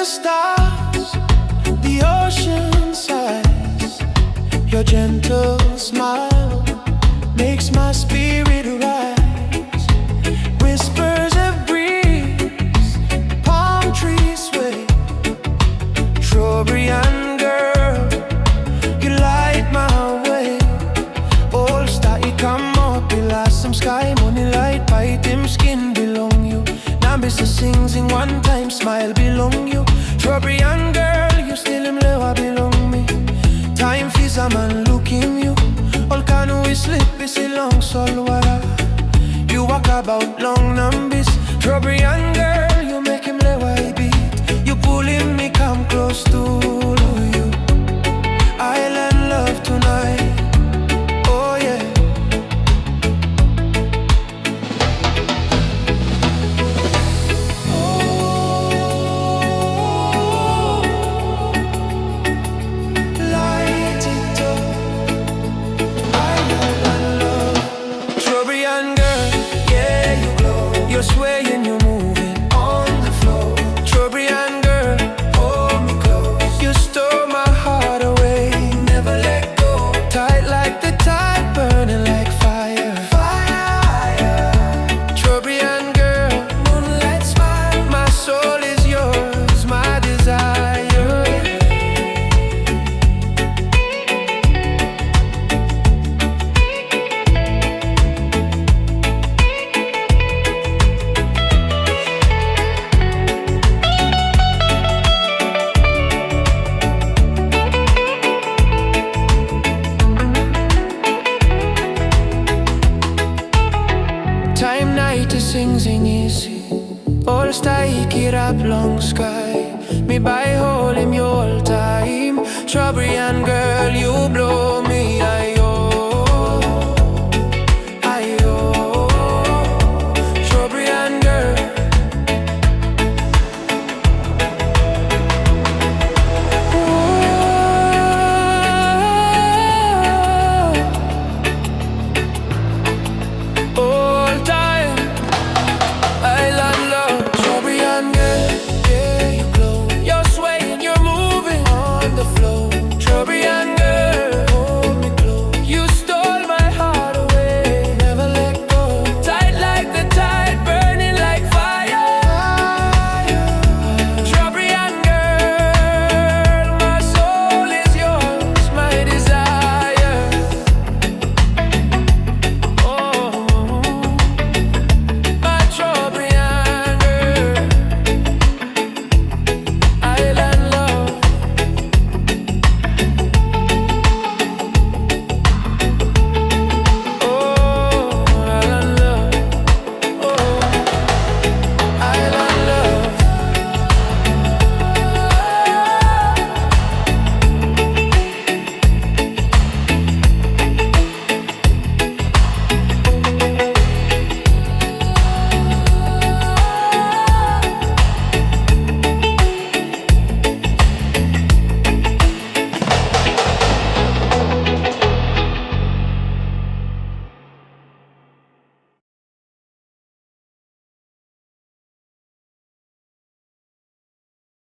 stars, the ocean sighs. Your gentle smile makes my spirit rise. Whispers of breeze, palm trees sway. Trobriand girl, you light my way. All star, you come up, you last some sky, moonlight, bite them skin belong you. Now Mr. sings in one time, smile belong you. Trobriand girl, you still him lewa belong me. Time fees a man look him you. All can we slip is a long solwara. You walk about long numbers. Trobriand girl, you make him lewa beat. You pull him, me come close to you. Island love tonight. Oh yeah. You're swaying, you're moving on the floor. Trobriand girl, hold me close. You stole my heart away, never let go. Tight like the tide, burning like fire. Fire. Trobriand girl, moonlight smile. My soul is yours, my desire. Time night to sing easy. All star it up long sky. Me by hole him your all time. Trobriand girl, you blow